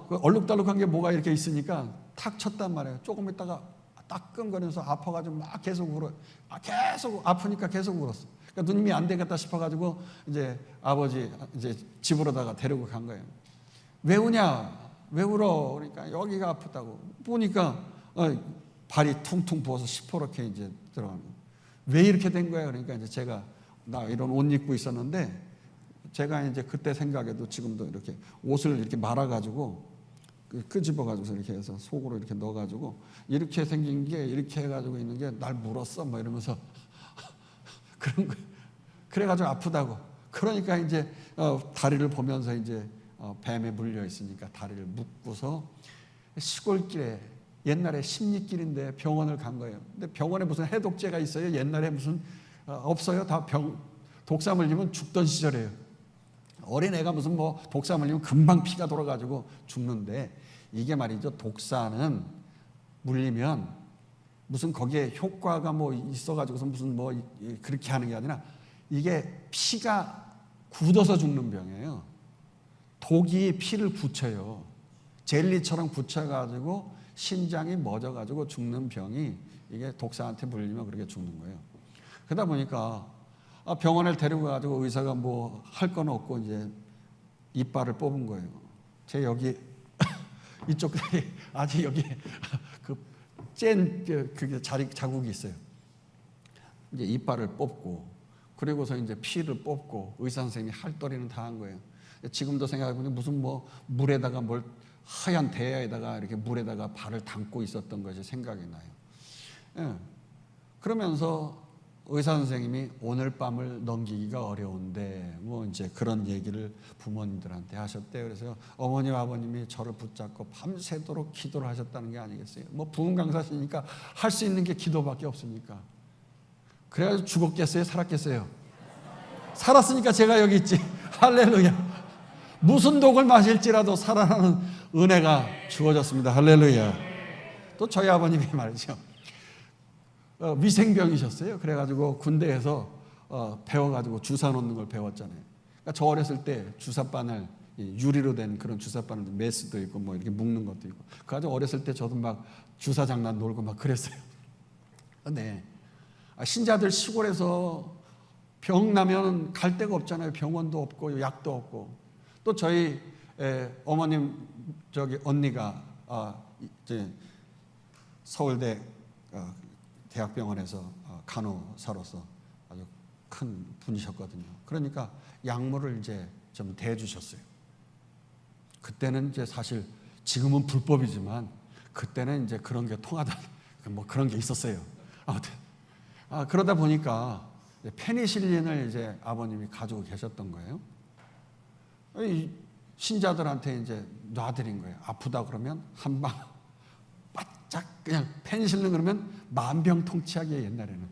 그 얼룩덜룩한 게 뭐가 이렇게 있으니까 탁 쳤단 말이에요. 조금 있다가 따끔거리면서 아파가지고 막 계속 울어요. 계속 아프니까 계속 울었어. 그러니까 누님이 안 되겠다 싶어가지고 이제 아버지 이제 집으로다가 데리고 간 거예요. 왜 우냐? 왜 울어? 그러니까 여기가 아프다고. 보니까 발이 퉁퉁 부어서 시퍼렇게 이제 들어가는 거예요. 왜 이렇게 된 거야? 그러니까 이제 제가 나 이런 옷 입고 있었는데 제가 이제 그때 생각해도 지금도 이렇게 옷을 이렇게 말아가지고 끄집어가지고 이렇게 해서 속으로 이렇게 넣어가지고 이렇게 생긴 게 이렇게 해가지고 있는 게 날 물었어 뭐 이러면서 그런 거 그래가지고 아프다고. 그러니까 이제 다리를 보면서 이제 뱀에 물려 있으니까 다리를 묶고서 시골길에 옛날에 십리길인데 병원을 간 거예요. 근데 병원에 무슨 해독제가 있어요? 옛날에 무슨 없어요? 다 독사 물리면 죽던 시절이에요. 어린애가 무슨 뭐 독사 물리면 금방 피가 돌아가지고 죽는데, 이게 말이죠, 독사는 물리면 무슨 거기에 효과가 뭐 있어가지고서 무슨 뭐 그렇게 하는 게 아니라 이게 피가 굳어서 죽는 병이에요. 독이 피를 굳혀요. 젤리처럼 굳혀가지고 심장이 멎어가지고 죽는 병이, 이게 독사한테 물리면 그렇게 죽는 거예요. 그러다 보니까 병원에 데리고 가지고 의사가 뭐 할 건 없고 이제 이빨을 뽑은 거예요. 제 여기 이쪽 아직 여기 그게 자국이 있어요. 이제 이빨을 뽑고, 그리고서 이제 피를 뽑고, 의사 선생님이 할 도리는 다 한 거예요. 지금도 생각해보니 무슨 뭐 물에다가 뭘 하얀 대야에다가 이렇게 물에다가 발을 담고 있었던 것이 생각이 나요. 예. 그러면서 의사 선생님이 오늘 밤을 넘기기가 어려운데 뭐 이제 그런 얘기를 부모님들한테 하셨대요. 그래서 어머니와 아버님이 저를 붙잡고 밤새도록 기도를 하셨다는 게 아니겠어요? 뭐 부흥 강사시니까 할 수 있는 게 기도밖에 없으니까. 그래가지고 죽었겠어요? 살았겠어요? 살았으니까 제가 여기 있지. 할렐루야. 무슨 독을 마실지라도 살아나는 은혜가 주어졌습니다. 할렐루야. 또 저희 아버님이 말이죠, 위생병이셨어요. 그래가지고 군대에서 배워가지고 주사 놓는 걸 배웠잖아요. 그러니까 저 어렸을 때 주사바늘, 유리로 된 그런 주사바늘, 메스도 있고 뭐 이렇게 묶는 것도 있고, 그래가지고 어렸을 때 저도 막 주사 장난 놀고 막 그랬어요. 네. 신자들 시골에서 병 나면 갈 데가 없잖아요. 병원도 없고 약도 없고. 또 저희 어머님 저기 언니가 이제 서울대 대학병원에서 간호사로서 아주 큰 분이셨거든요. 그러니까 약물을 이제 좀 대주셨어요. 그때는 이제 사실 지금은 불법이지만 그때는 이제 그런 게 통하다 뭐 그런 게 있었어요. 아무튼 그러다 보니까 페니실린을 이제 아버님이 가지고 계셨던 거예요. 신자들한테 이제 놔드린 거예요. 아프다 그러면 한 방 바짝 그냥 페니실린 그러면 만병통치약이에요. 옛날에는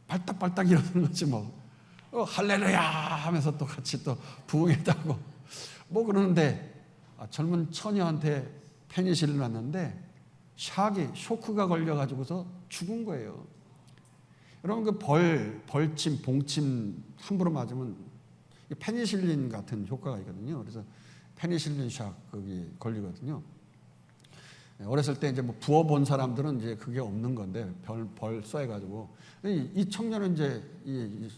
발딱발딱 일어서는 거지 뭐. 할렐루야 하면서 또 같이 또 부흥했다고 뭐 그러는데, 젊은 처녀한테 페니실린 놨는데 쇼크가 걸려가지고서 죽은 거예요. 여러분 그 벌침, 봉침 함부로 맞으면 페니실린 같은 효과가 있거든요. 그래서 페니실린 샥 거기 걸리거든요. 어렸을 때 이제 뭐 부어본 사람들은 이제 그게 없는 건데 벌 쏴가지고 이 청년은 이제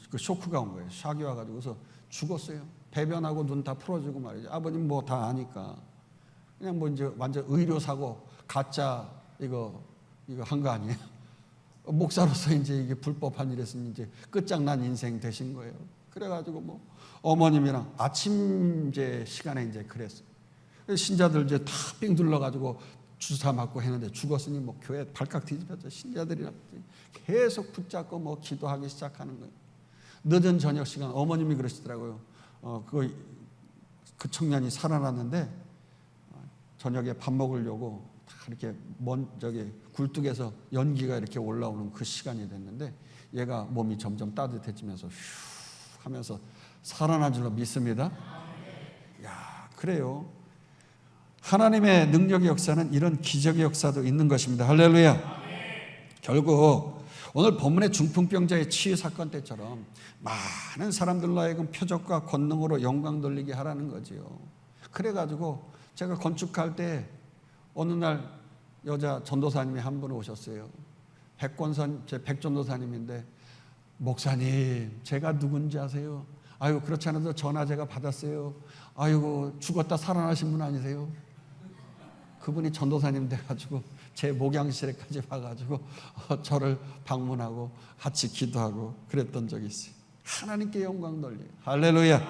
그 쇼크가 온 거예요. 샥이 와가지고서 죽었어요. 배변하고 눈 다 풀어지고 말이죠. 아버님 뭐 다 아니까 그냥 뭐 이제 완전 의료 사고 가짜 이거 한 거 아니에요? 목사로서 이제 이게 불법한 일했으면 이제 끝장난 인생 되신 거예요. 그래가지고 뭐 어머님이랑 아침 이제 시간에 이제 그랬어요. 신자들 이제 다 삥 둘러가지고 주사 맞고 했는데 죽었으니 뭐 교회 발칵 뒤집혔죠. 신자들이랑 계속 붙잡고 뭐 기도하기 시작하는 거예요. 늦은 저녁 시간 어머님이 그러시더라고요. 그 청년이 살아났는데 저녁에 밥 먹으려고 다 이렇게 저기 굴뚝에서 연기가 이렇게 올라오는 그 시간이 됐는데 얘가 몸이 점점 따뜻해지면서 휴 하면서 살아난 줄로 믿습니다. 야, 그래요. 하나님의 능력의 역사는 이런 기적의 역사도 있는 것입니다. 할렐루야. 결국 오늘 본문의 중풍병자의 치유 사건 때처럼 많은 사람들로 하여금 표적과 권능으로 영광 돌리게 하라는 거지요. 그래가지고 제가 건축할 때 어느 날 여자 전도사님이 한 분 오셨어요. 제 백전도사님인데, 목사님 제가 누군지 아세요? 아유 그렇지 않아도 전화 제가 받았어요. 아이고 죽었다 살아나신 분 아니세요? 그분이 전도사님 돼가지고 제 목양실에까지 와가지고 저를 방문하고 같이 기도하고 그랬던 적이 있어요. 하나님께 영광 돌려요. 할렐루야.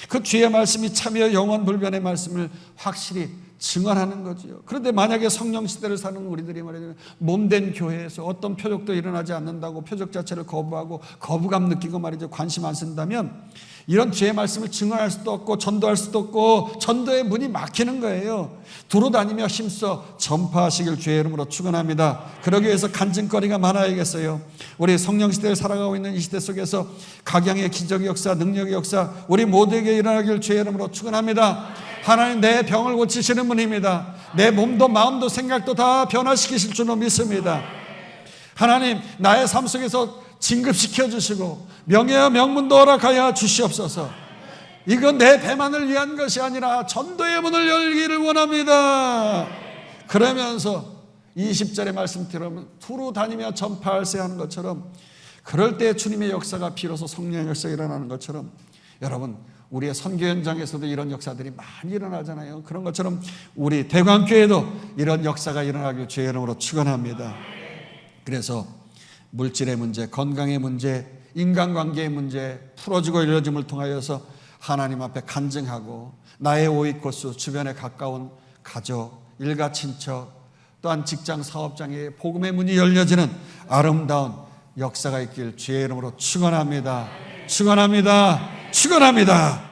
그 주의 말씀이 참여 영원 불변의 말씀을 확실히 증언하는 거지요. 그런데 만약에 성령 시대를 사는 우리들이 말이죠, 몸된 교회에서 어떤 표적도 일어나지 않는다고 표적 자체를 거부하고 거부감 느끼고 말이죠, 관심 안 쓴다면 이런 주의 말씀을 증언할 수도 없고 전도할 수도 없고 전도의 문이 막히는 거예요. 두루 다니며 힘써 전파하시길 주의 이름으로 축원합니다. 그러기 위해서 간증거리가 많아야겠어요. 우리 성령 시대를 살아가고 있는 이 시대 속에서 각양의 기적의 역사, 능력의 역사 우리 모두에게 일어나길 주의 이름으로 축원합니다. 하나님 내 병을 고치시는 분입니다. 내 몸도 마음도 생각도 다 변화시키실 줄로 믿습니다. 하나님 나의 삶 속에서 진급시켜 주시고 명예와 명문도 허락하여 주시옵소서. 이건 내 배만을 위한 것이 아니라 전도의 문을 열기를 원합니다. 그러면서 20절의 말씀 들으면 두루 다니며 전파할세 하는 것처럼 그럴 때 주님의 역사가 비로소 성령의 역사가 일어나는 것처럼 여러분 우리의 선교 현장에서도 이런 역사들이 많이 일어나잖아요. 그런 것처럼 우리 대광교회도 이런 역사가 일어나길 주의 이름으로 축원합니다. 그래서 물질의 문제, 건강의 문제, 인간관계의 문제 풀어지고 이루어짐을 통하여서 하나님 앞에 간증하고 나의 오이코스 주변에 가까운 가족, 일가 친척 또한 직장 사업장에 복음의 문이 열려지는 아름다운 역사가 있길 주의 이름으로 축원합니다. 축원합니다. 축원합니다.